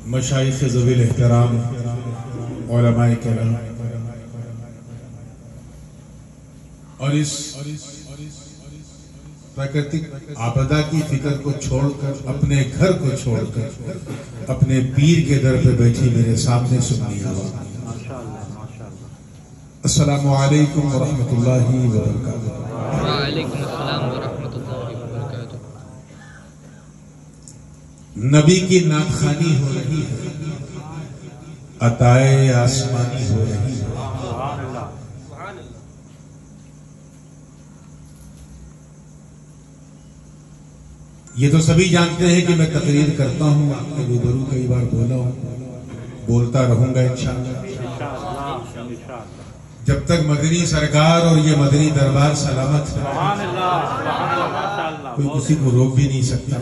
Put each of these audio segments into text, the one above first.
مشائخ ذوی الاحترام، علماء کرام، اور اس پراکرتک آپدا کی فکر کو چھوڑ کر، اپنے گھر کو چھوڑ کر اپنے پیر کے در پہ بیٹھی میرے سامنے سننی آواز۔ السلام علیکم ورحمۃ اللہ وبرکاتہ۔ وعلیکم السلام ورحمۃ اللہ وبرکاتہ۔ نبی کی نعت خوانی ہو رہی ہے، عطائے آسمانی ہو رہی ہے۔ یہ تو سبھی جانتے ہیں کہ میں تقریر کرتا ہوں، آپ کے روبرو کئی بار بولا ہوں، بولتا رہوں گا انشاءاللہ جب تک مدنی سرکار اور یہ مدنی دربار سلامت ہے، کوئی کسی کو روک بھی نہیں سکتا،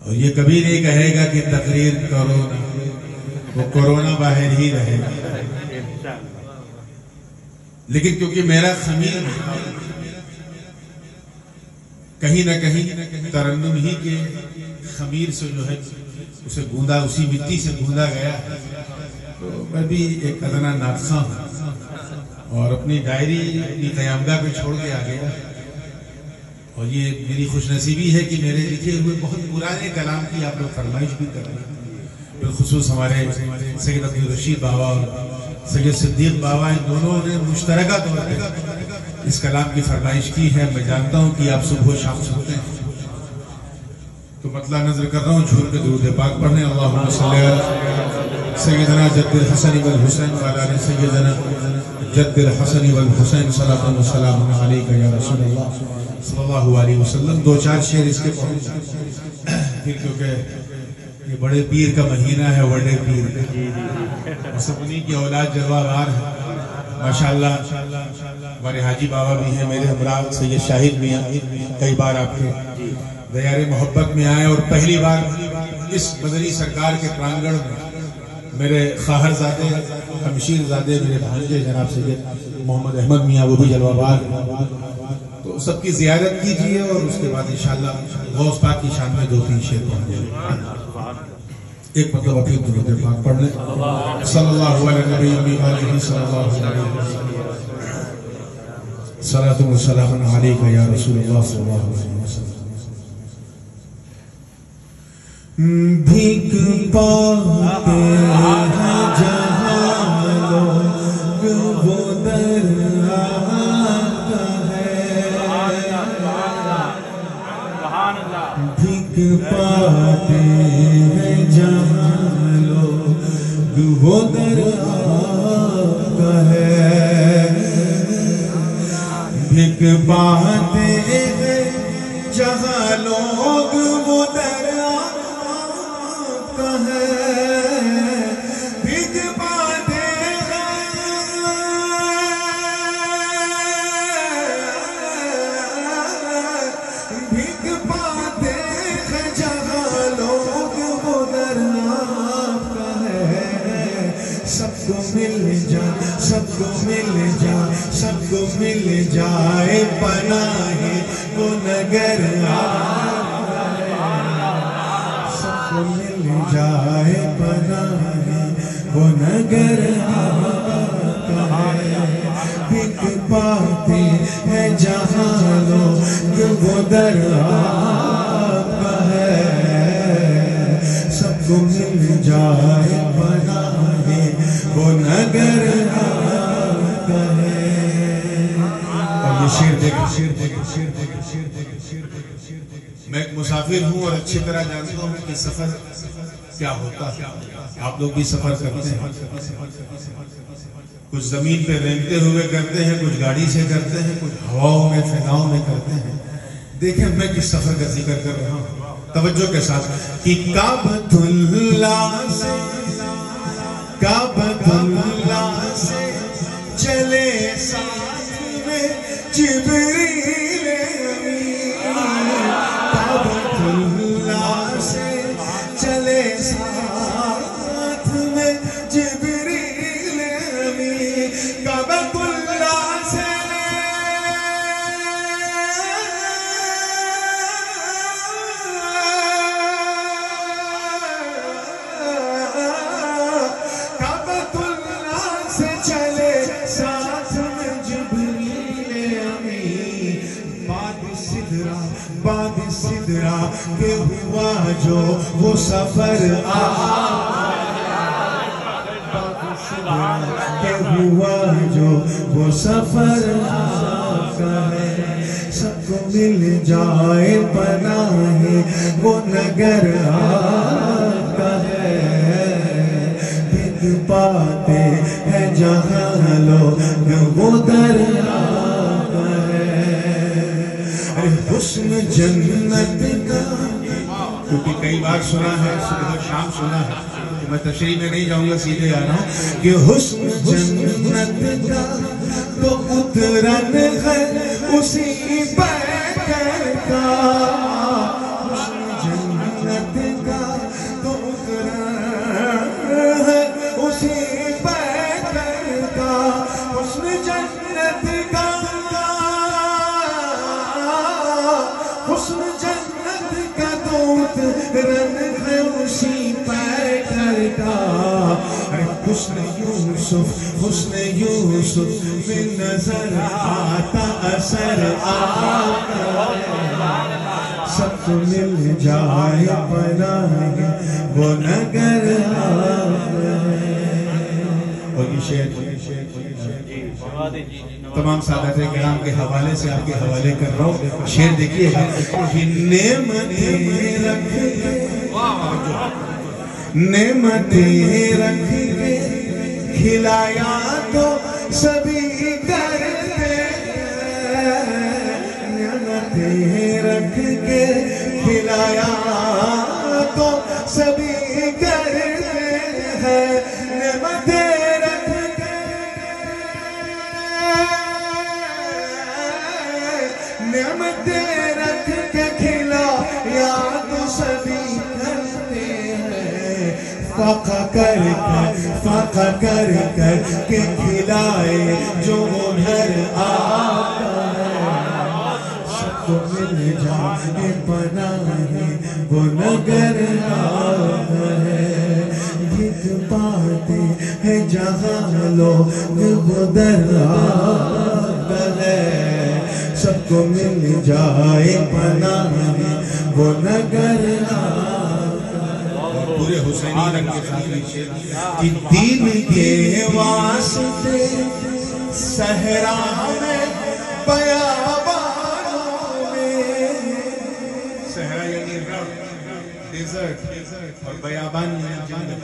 اور یہ کبھی نہیں کہے گا کہ تقریر کرو نہ، وہ کورونا باہر ہی رہے گا۔ لیکن کیونکہ میرا خمیر کہیں نہ کہیں ترنم ہی کے خمیر سے جو ہے اسے گوندا، اسی مٹی سے گوندا گیا، تو میں بھی ایک ادنا ناخواں ہوں اور اپنی ڈائری اپنی قیامگاہ پہ چھوڑ کے آ گیا۔ اور یہ میری خوش نصیبی ہے کہ میرے لکھے ہوئے بہت پرانے کلام کی آپ لوگ فرمائش بھی کر رہے ہیں، بالخصوص ہمارے سید عبدالرشید بابا اور سید صدیق بابا، ان دونوں نے مشترکہ طور پہ اس کلام کی فرمائش کی ہے۔ میں جانتا ہوں کہ آپ صبح و شام سنتے ہیں، تو مطلع نظر کر رہا ہوں جھول کے درود پاک پڑھنے۔ اللہم صلی علی سیدنا جد الحسن والحسین وعلی آل سیدنا جد الحسن والحسین صلاۃ و سلام علیک یا رسول اللہ صلی اللہ علیہ وسلم۔ دو چار شعر اس کے پڑھوں، پھر کیونکہ یہ بڑے پیر کا مہینہ ہے، بڑے پیر کا، سب انہی کی اولاد جلوہ وار ہے ماشاءاللہ۔ ہمارے حاجی بابا بھی ہیں میرے ہمراہ، سید شاہد میاں کئی بار آپ کے دیار محبت میں آئے، اور پہلی بار اس مدنی سرکار کے پرانگڑ میں میرے خواہر زادے ہمشیر زادے میرے بھانجے جناب سید محمد احمد میاں، وہ بھی جلوہ بار، تو سب کی زیارت کیجئے، اور اس کے بعد انشاءاللہ غوث پاک کی شان میں دو تین شعر پڑھ لیں۔ ایک مطلب اپنی درود پاک پڑھ لیں۔ صلی اللہ علیہ نبی علیہ صلی اللہ علیہ وسلم، صلاۃ و سلام علیک یا رسول اللہ صلی اللہ علیہ وسلم۔ بھیک پاتے ہیں جہاں لوگ، وہ در آتا ہے، بھیک پاتے ہیں جہاں لوگ، وہ در آتا ہے، بھیک پاتے ہیں جہاں لوگ، وہ در آتا ہے، بھیک پاتے ہیں، بھیک پاتے ہیں جہاں لوگ، وہ در آتا ہے، سب کو مل جائے، سب کو مل جائے، سب کو مل جائے پناہ وہ نگر آتا ہے، سب کو مل جائے پناہ وہ نگر آتا ہے، بھیک پاتے ہیں جہاں لوگ، وہ در آتا ہے، سب کو مل جائے پناہ وہ نگر آتا ہے۔ اور یہ شعر میں ایک مسافر ہوں اور اچھی طرح جانتا ہوں کہ سفر کیا ہوتا ہے، آپ لوگ بھی سفر کرتے ہیں، کچھ زمین پہ رینگتے ہوئے کرتے ہیں، کچھ گاڑی سے کرتے ہیں، کچھ ہواؤں میں فضاؤں میں کرتے ہیں۔ دیکھیں میں کس سفر کا ذکر کر رہا ہوں توجہ کے ساتھ، کہ کعبۃ اللہ سے، کعبۃ اللہ سے چلے ساتھ میں جبریل امین، کعبۃ اللہ سے چلے ساتھ میں جبریل امین، کعبۃ اللہ سے ٹھکرا کے ہوا جو وہ سفر کہ ہوا جو وہ سفر آقا ہے سب کو مل جائے پناہ وہ نگر آقا ہے بھیگ پاتے ہیں جہاں لوگ وہ در آقا ہے حسن جنت کا کیونکہ کئی بار سنا ہے صبح و شام سنا ہے میں تشریح میں نہیں جاؤں گا سیدھے آ رہا ہوں کہ حسن جنت کا تو اترن ہے اسی پیکر کا حسن جنت کا تو اترن ہے اسی پیکر کا حسن جنت کا حسن جنت کا تو اترن ہے اسی پیکر کا حسن یوسف میں نظر آتا اثر آتا سب کو مل جائے پناہ وہ نگر آتا اور یہ شعر تمام سعادت کرام کے حوالے سے آپ کے حوالے کر رہا ہوں شعر دیکھیے نعمتیں رکھ کے نعمتیں رکھ کے کھلایا تو سبھی کرتے نعمتیں رکھ کے کھلایا تو سبھی کرتے ہیں نعمتیں رکھ کے نعمتیں رکھ کے کھلایا تو سبھی فاقہ کر کے کھلائے جو گھر آتا ہے سب کو مل جائے پناہ وہ نگر آتا ہے بھیگ پاتے ہیں جہاں لوگ وہ در آتا ہے سب کو مل جائے پناہ وہ نگر آتا پورے حسینی رنگ کے ساتھ شعر کہ دین کے واسطے صحرا میں بیابانوں میں صحرا یعنی ڈیزرٹ اور بیابان یعنی جنگل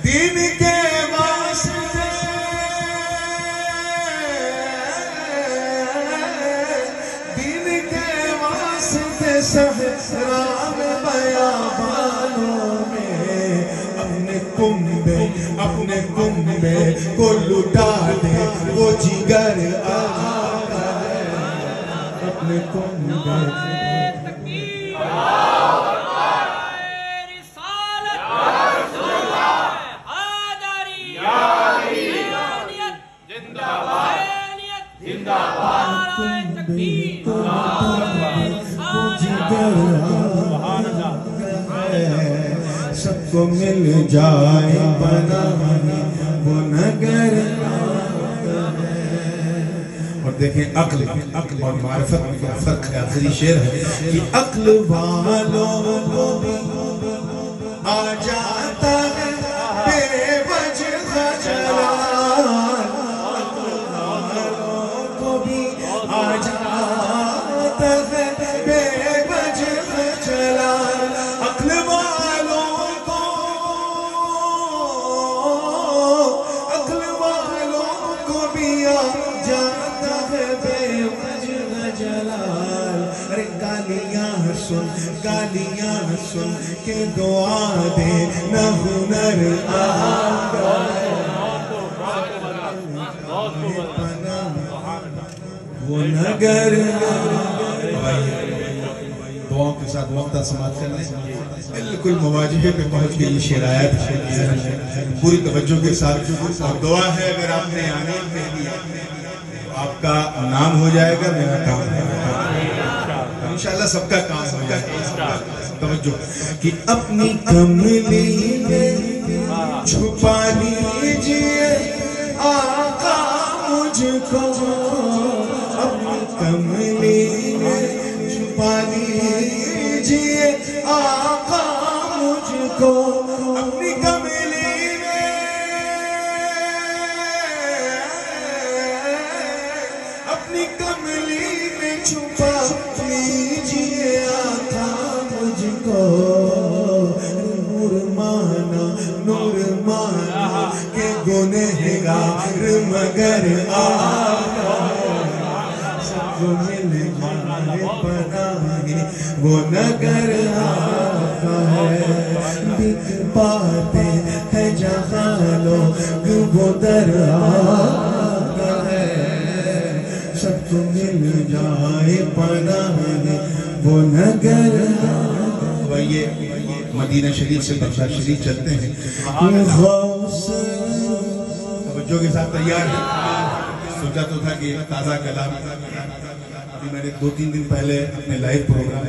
دین کے واسطے صحرا میں بیابانوں اپنے کنبے کو لٹا دے وہ جگر آقا ہے اپنے کنبے سب کو مل جائے پناہ وہ نگر آتا ہے اور دیکھیں عقل اور معرفت میں کیا فرق ہے آخری شعر ہے کہ عقل والوں کو بھی آ جاتا ہے بے وجہ جلال عقل والوں کو بھی آ جاتا ہے بے وجہ جلال عقل گالیاں سن کے دعا دے نہ ہنر آقا ہے وہ نگر دعاوں کے ساتھ وقت سماعت کر لیں بالکل مواجہے پہ پہنچ کے یہ شعر آیا تھا پوری توجہ کے ساتھ اور دعا ہے اگر آپ نے آمین کہہ دیا تو آپ کا نام ہو جائے گا میرا کام ہو جائے گا انشاءاللہ سب کا کام ہو جائے گا توجہ کہ اپنی کملی میں چھپا لیجئے آقا مجھ کو اپنی کملی میں چھپا لیجئے آقا مجھ کو اپنی کملی میں چھپا لیجیے آقا مجھ کو نور مانا کہ گنہگار مگر آقا سب کو مل جائے پناہ وہ نگر آقا ہے بک پاتے ہیں جہاں لوگ وہ در آقا ہے سب کو مل جائے پناہ وہ نگر آقا یہ مدینہ شریف سے بغداد شریف چلتے ہیں توجہ کے ساتھ تیار ہے سوچا تو تھا کہ تازہ کلام ابھی میں نے 2-3 دن پہلے اپنے لائیو پروگرام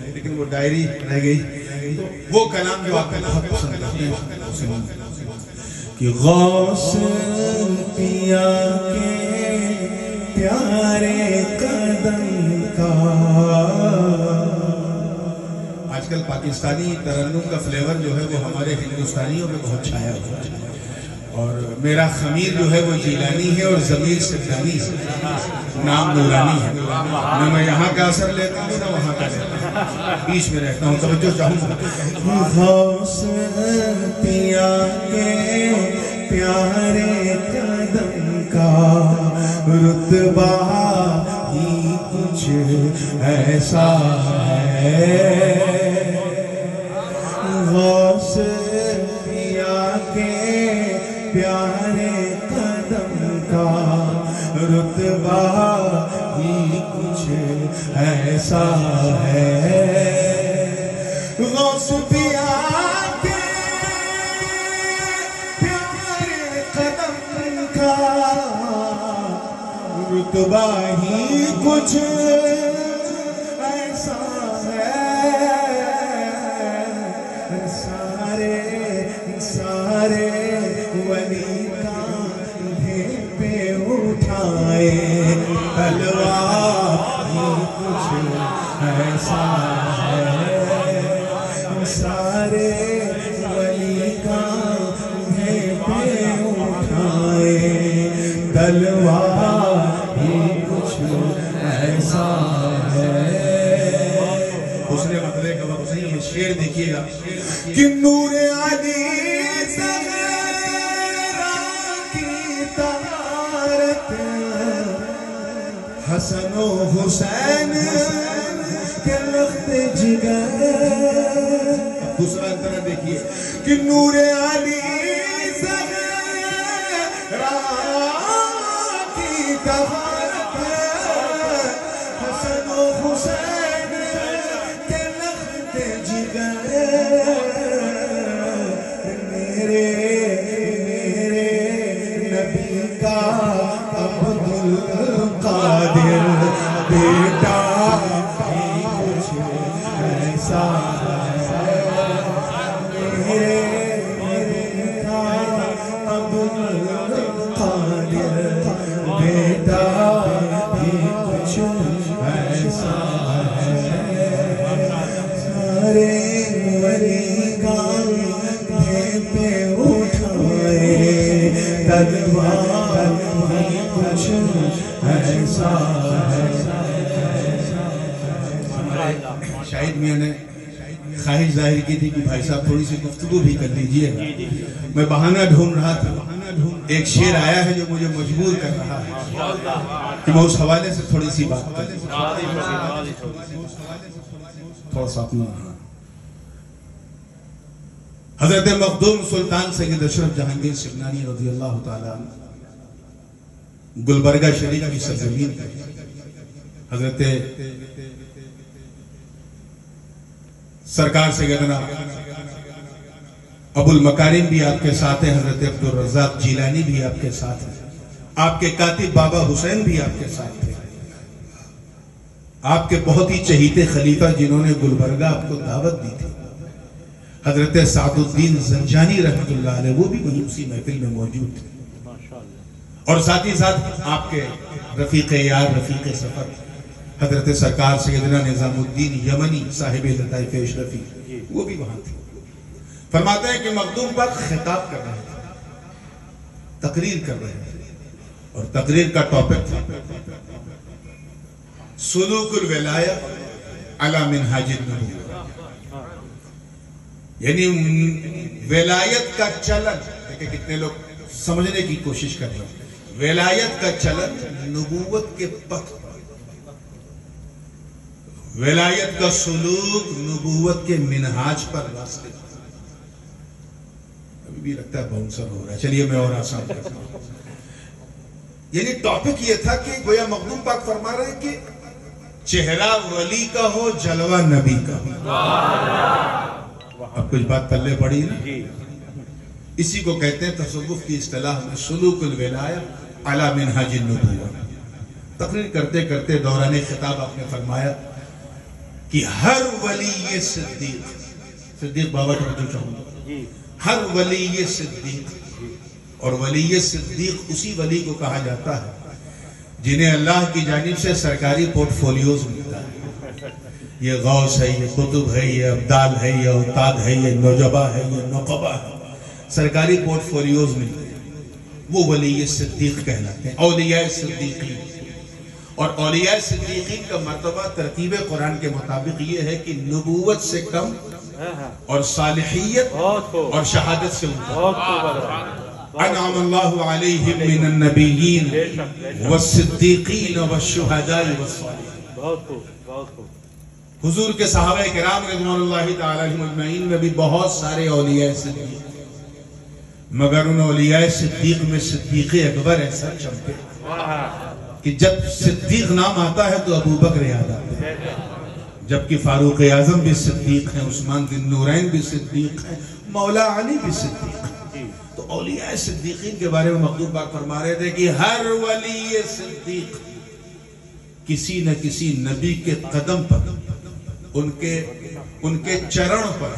لیکن وہ ڈائری رہ گئی تو وہ کلام جو آپ کو بہت پسند کرتے ہیں کہ غوث پیا کے پیارے قدم کا آج کل پاکستانی ترنم کا فلیور جو ہے وہ ہمارے ہندوستانیوں میں بہت چھایا ہوا ہے اور میرا خمیر جو ہے وہ جیلانی ہے اور ضمیر سکھانی ہے نام نورانی ہے نہ میں یہاں کا اثر لیتا ہوں نہ وہاں کا لیتا ہوں بیچ میں رہتا ہوں توجہ چاہوں گا غوث پیا کے پیارے قدم کا رتبہ ہی کچھ ایسا ہے غوث پیا کے پیارے قدم کا رتبہ ہی کچھ ایسا ہے غوث پیا کے پیارے قدم کا رتبہ ہی کچھ ایسا ہے سارے ولی کاندھے پہ اٹھائے تلوار ہی کچھ ایسا ہے سارے ولی کاندھے پہ اٹھائے تلوار ہی کچھ ایسا ہے دوسرے مطلب کا وقت نہیں ہے شعر دیکھیے گا کہ نور علی زہرا کی طہارت حسن و حسین کے لخت جگر دوسرا طرح دیکھیے کہ نور علی زہرا کی طہارت حسن و حسین کے لخت جگر میرے نبی کا عبدالقادر بیٹا بھی کچھ ایسا ہے میرے کا عبدالقادر بیٹا بھی کچھ ایسا ہے سارے ولی کاندھے پہ اٹھائے تلوار بھی کچھ ایسا ہے شاہد میاں نے خواہش ظاہر کی تھی کہ بھائی صاحب تھوڑی سی گفتگو بھی کر لیجئے گا میں بہانہ ڈھونڈ رہا تھا ایک شعر آیا ہے جو مجھے مجبور کر رہا ہے کہ میں اس حوالے سے تھوڑی سی بات کروں تھوڑا سا اپنا حضرت مخدوم سلطان سید اشرف جہانگیر سبنانی رضی اللہ تعالیٰ گلبرگہ شریف کی سرزمین پر حضرت سرکار سیدنا ابو المکارم بھی آپ کے ساتھ ہیں حضرت عبدالرزاق جیلانی بھی آپ کے ساتھ ہیں آپ کے کاتب بابا حسین بھی آپ کے ساتھ ہیں آپ کے بہت ہی چہیتے خلیفہ جنہوں نے گلبرگہ آپ کو دعوت دی تھی حضرت سعد الدین زنجانی رحمت اللہ علیہ وہ بھی وہیں اسی محفل میں موجود تھے اور ساتھ ہی ساتھ آپ کے رفیق یار رفیق سفر حضرت سرکار سیدنا نظام الدین یمنی صاحب لطائف اشرفی وہ بھی وہاں تھے. فرماتے ہیں کہ مخدوم پاک خطاب کر رہے تھے, تقریر کر رہے تھے, اور تقریر کا ٹاپک تھا سلوک الولایہ علی منہاج النبوہ, یعنی ولایت کا چلن. دیکھیں کتنے لوگ سمجھنے کی کوشش کر رہے ہیں. ولایت کا چلن نبوت کے پتھ پر, ولایت کا سلوک نبوت کے منہاج پر راستے. ابھی بھی لگتا ہے باؤنسر ہو رہا ہے, چلیے میں اور آسان کرتا ہوں. یعنی ٹاپک یہ تھا کہ گویا مخدوم پاک فرما رہے ہیں کہ چہرہ ولی کا ہو, جلوہ نبی کا ہو. اب کچھ بات پلے پڑی نا, اسی کو کہتے ہیں تصوف کی اصطلاح میں سلوک الولایہ علی منہاج النبوہ. تقریر کرتے کرتے دوران خطاب آپ نے فرمایا کہ ہر ولی صدیق, صدیق بابا توجہ چاہوں گا, ہر ولی صدیق, اور ولی صدیق اسی ولی کو کہا جاتا ہے جنہیں اللہ کی جانب سے سرکاری پورٹ فولیوز ملتا ہے. یہ غوث ہے, یہ قطب ہے, یہ ابدال ہے, یہ اوتاد ہے, یہ نجبہ ہے, یہ نقبہ ہے, سرکاری پورٹ فولیوز ملتے ہیں. وہ ولی صدیق کہلاتے ہیں, اولیاء صدیقین. اور اولیاء صدیقین کا مرتبہ ترتیب قرآن کے مطابق یہ ہے کہ نبوت سے کم اور صالحیت اور شہادت سے اوپر. انعم اللہ علیہم من النبیین والصدیقین والشہداء والصالحین. حضور کے صحابہ کرام رضوان اللہ تعالی علیہم اجمعین میں بھی بہت سارے اولیاء صدیق, مگر ان اولیاء صدیق میں صدیق اکبر ایسا چمکے کہ جب صدیق نام آتا ہے تو ابو بکر یاد آتے ہیں, جبکہ فاروق اعظم بھی صدیق ہیں, عثمان بن نورین بھی صدیق ہیں, مولا علی بھی صدیق ہیں. تو اولیاء صدیقین کے بارے میں مخدوم پاک فرما رہے تھے کہ ہر ولی صدیق کسی نہ کسی نبی کے قدم پر, ان کے چرن پر,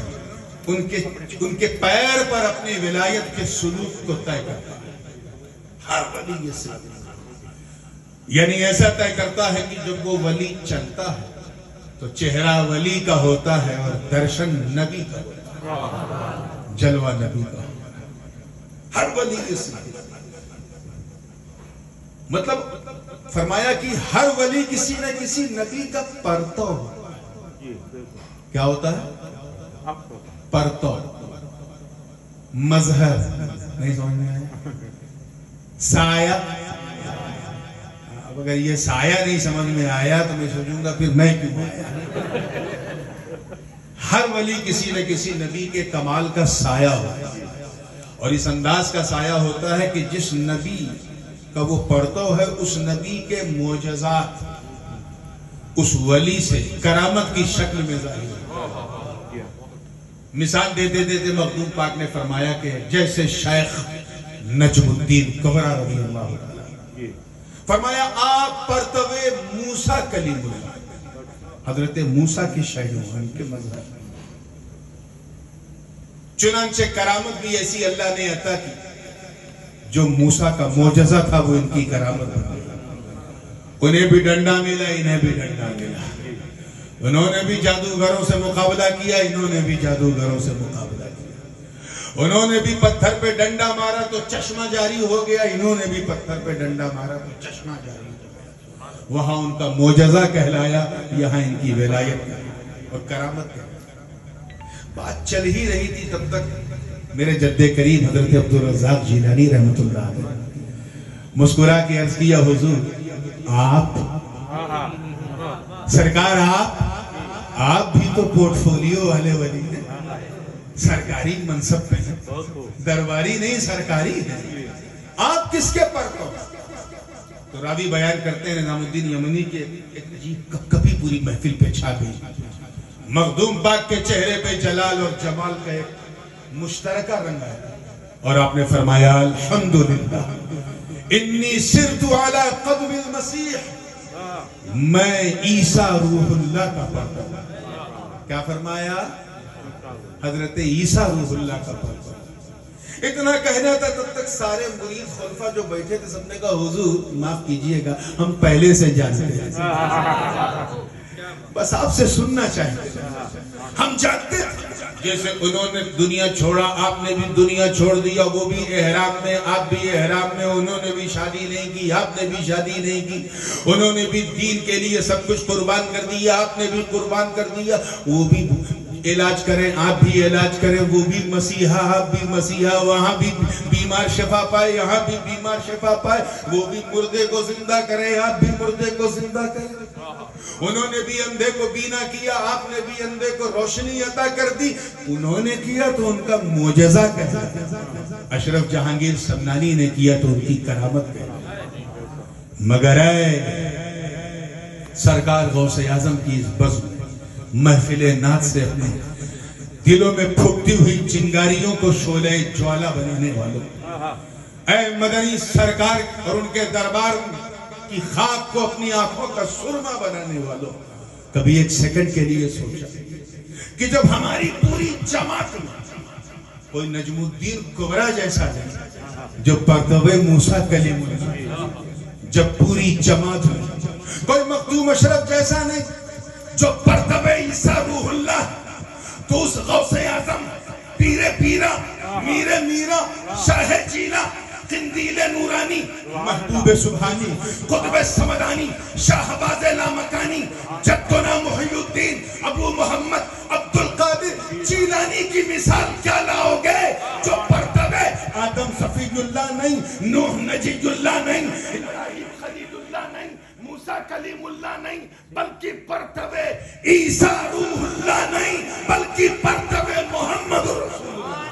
ان کے پیر پر اپنی ولایت کے سلوک کو طے کرتا ہے. ہر ولی صدیق یعنی ایسا طے کرتا ہے کہ جب وہ ولی چلتا ہے تو چہرہ ولی کا ہوتا ہے اور درشن نبی کا ہوتا ہے, جلوہ نبی کا ہوتا ہے. ہر ولی صدیق مطلب فرمایا کہ ہر ولی کسی نہ کسی نبی کا پرتو ہوتا ہے. کیا ہوتا ہے؟ پرتو, مظہر. نہیں سمجھ میں آیا؟ سایہ. اب اگر یہ سایہ نہیں سمجھ میں آیا تو میں سوچوں گا پھر میں کیوں آیا. ہر ولی کسی نہ کسی نبی کے کمال کا سایہ ہوتا ہے, اور اس انداز کا سایہ ہوتا ہے کہ جس نبی کا وہ پرتو ہے اس نبی کے معجزات اس ولی سے کرامت کی شکل میں ظاہر ہے. مثال دیتے دیتے مخدوم پاک نے فرمایا کہ جیسے شیخ نجم الدین کبرا رضی اللہ عنہ, فرمایا آپ پرتوے موسیٰ کلیم اللہ, حضرت موسیٰ کی شہر ان کے مذہب. چنانچہ کرامت بھی ایسی اللہ نے عطا کی, جو موسیٰ کا معجزہ تھا وہ ان کی کرامت بن گئی. انہیں بھی ڈنڈا ملا, انہیں بھی ڈنڈا ملا. انہوں نے بھی جادوگروں سے مقابلہ کیا, انہوں نے بھی جادوگروں سے مقابلہ کیا. انہوں نے بھی پتھر پہ ڈنڈا مارا تو چشمہ جاری ہو گیا, انہوں نے بھی پتھر پہ ڈنڈا مارا تو چشمہ جاری ہو گیا. وہاں ان کا معجزہ کہلایا, یہاں ان کی ولایت اور کرامت کہلایا. بات چل ہی رہی تھی تب تک میرے جد کریم حضرت عبدالرزاق جیلانی رحمت اللہ علیہ مسکرا کے عرض کیا, حضور آپ سرکار آپ بھی تو پورٹ فولیو والے ولی ہیں, سرکاری منصب پہ ہیں, درباری نہیں سرکاری ہیں, آپ کس کے پرتو؟ تو راوی بیان کرتے ہیں نظام الدین یمنی کے ایک عجیب کبھی پوری محفل پہ چھا گئی. مخدوم پاک کے چہرے پہ جلال اور جمال کا ایک مشترکہ رنگ ہے, اور آپ نے فرمایا الحمدللہ انی سرت علی قدم المسیح, میں عیسیٰ روح اللہ کا پرتو. کیا فرمایا؟ حضرت عیسیٰ روح اللہ کا پرتو. اتنا کہنا تھا تب تک سارے مرید خلفاء جو بیٹھے تھے سب نے کہا حضور معاف کیجئے گا ہم پہلے سے جانتے ہیں، بس آپ سے سننا چاہیے، ہم جانتے تھے۔ جیسے انہوں نے دنیا چھوڑا آپ نے بھی دنیا چھوڑ دیا، وہ بھی احرام میں آپ بھی احرام میں، انہوں نے بھی شادی نہیں کی آپ نے بھی شادی نہیں کی، انہوں نے بھی دین کے لیے سب کچھ قربان کر دیا آپ نے بھی قربان کر دیا، وہ بھی علاج کریں آپ بھی علاج کریں، وہ بھی مسیحا آپ بھی مسیحا، وہاں بھی بیمار شفا پائے یہاں بھی بیمار شفا پائے، وہ بھی مردے کو زندہ کریں آپ بھی مردے کو زندہ کریں، انہوں نے بھی اندھے کو بینا کیا آپ نے بھی اندھے کو روشنی عطا کر دی، انہوں نے کیا تو ان کا معجزہ کہا، اشرف جہانگیر سمنانی نے کیا تو ان کی کرامت کہا، مگر اے سرکار غوث اعظم کی اس بزم محفل نعت سے اپنے دلوں میں پھوٹتی ہوئی چنگاریوں کو شعلہ جوالا بنانے والوں، اے مدنی سرکار اور ان کے دربار کی خاک کو اپنی آنکھوں کا سرما بنانے والوں، کبھی ایک سیکنڈ کے لیے سوچا کہ جب ہماری پوری جماعت میں کوئی نجم الدین کبرا جیسا نہیں، جو پردوے موسیٰ کلیم اللہ، جب پوری جماعت میں کوئی مخدوم اشرف جیسا نہیں جو پردوے عیسیٰ روح اللہ، تو اس غوث اعظم پیر پیرا میر میرا شاہ جیلا قندیل نورانی محبوب سبحانی قطب سمدانی شاہباز لامکانی جدنا محی الدین ابو محمد عبدالقادر جیلانی کی مثال کیا لاؤ گے جو پردوے آدم صفی اللہ نہیں، نوح نجی اللہ نہیں، ابراہیم خلیل اللہ نہیں، موسیٰ کلیم اللہ نہیں، بلکہ پردوے عیسیٰ روح اللہ نہیں، بلکہ پردوے محمد رسول اللہ۔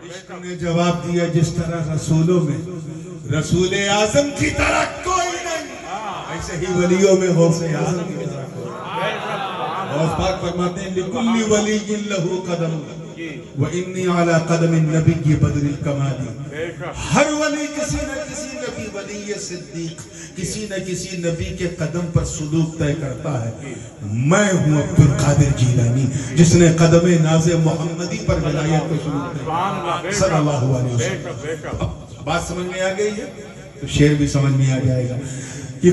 عشق نے جواب دیا جس طرح رسولوں میں رسول اعظم کی طرح کوئی نہیں، ایسے ہی ولیوں میں غوث اعظم کی طرح کوئی نہیں۔ غوث پاک فرماتے ہیں لِكُلِّ وَلِيٍّ لَهُ قَدَمٌ وَإِنِّي عَلَىٰ قَدَمِ النَّبِيِّ بَدْرِ الْكَمَالِ، ہر ولی کسی نہ کسی نبی ولی صدیق کسی نہ کسی نبی کے قدم پر سلوک طے کرتا ہے، میں ہوں عبدالقادر جیلانی جس نے قدم ناز محمدی پر ولایت کو سلوک طے صلی اللہ علیہ وسلم۔ بات سمجھ میں آ گئی ہے تو شعر بھی سمجھ میں آ جائے گا کہ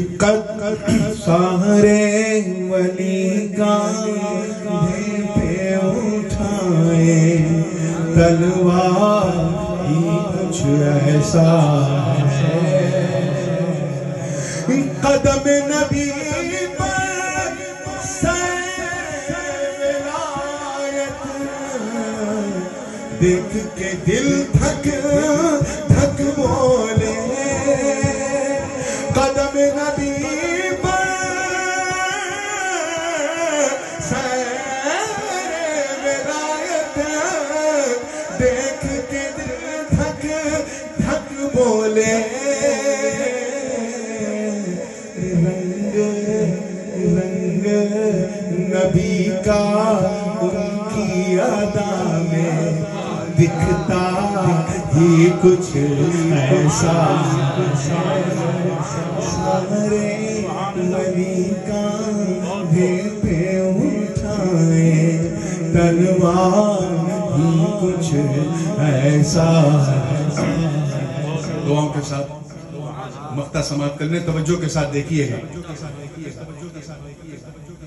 سارے ولی کاندھے پہ اٹھائے تلوار ہی کچھ ایسا ہے، قدم نبی پر سیر ولایت دیکھ کے دل دھک دھک بولے، قدم نبی پر سیر ولایت دیکھ کے دل دھک دھک بولے، رنگ رنگ نبی کا ان کی ادا میں دکھتا ہی کچھ ایسا ہے، سارے ولی کاندھے پہ اٹھائے تلوار ہی کچھ ایسا ہے۔ دعاؤں کے ساتھ مقطع سماعت کرنے توجہ کے ساتھ دیکھیے گا،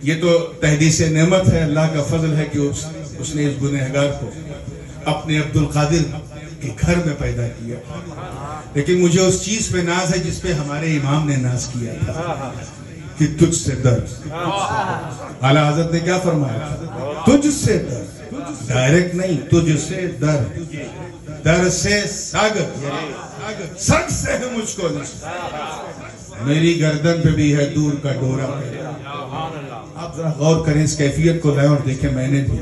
یہ تو تحدیث نعمت ہے، اللہ کا فضل ہے کہ اس نے اس گنہگار کو اپنے عبدالقادر کے گھر میں پیدا کیا، لیکن مجھے اس چیز پہ ناز ہے جس پہ ہمارے امام نے ناز کیا تھا کہ تجھ سے در، اعلیٰ حضرت نے کیا فرمایا تھا؟ تجھ سے در، ڈائریکٹ نہیں، تجھ سے در، در سے ساگر، سگ سے ہے مجھ کو نشان، میری گردن پہ بھی ہے دور کا ڈورا۔ آپ ذرا غور کریں اس کیفیت کو لائیں اور دیکھیں، میں نے بھی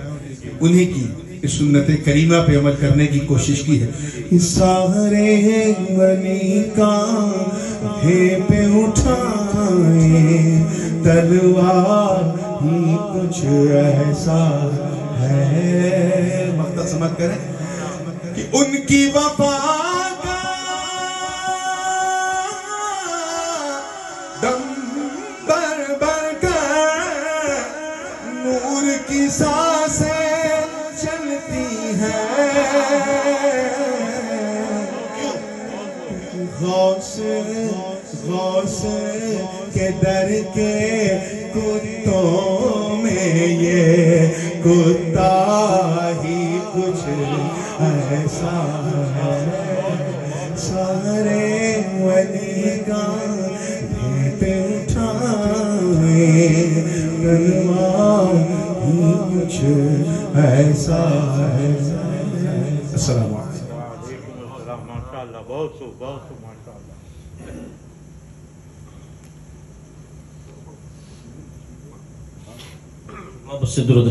انہی کی اس سنت کریمہ پہ عمل کرنے کی کوشش کی ہے۔ سارے ولی کاندھے پہ اٹھائے تلوار ہی کچھ ایسا ہے، مقطع سماعت کریں کہ ان کی وفا کا دم بر بر کر نور کی سانسیں چلتی غوث غوث کے در کے کتوں میں یہ کتا ہی کچھ ایسا ہے سارے ولی گاہ اٹھائیں گنوا ہی کچھ ایسا ہے السلام علیکم ماشاءاللہ بہت سو ماشاءاللہ بس درود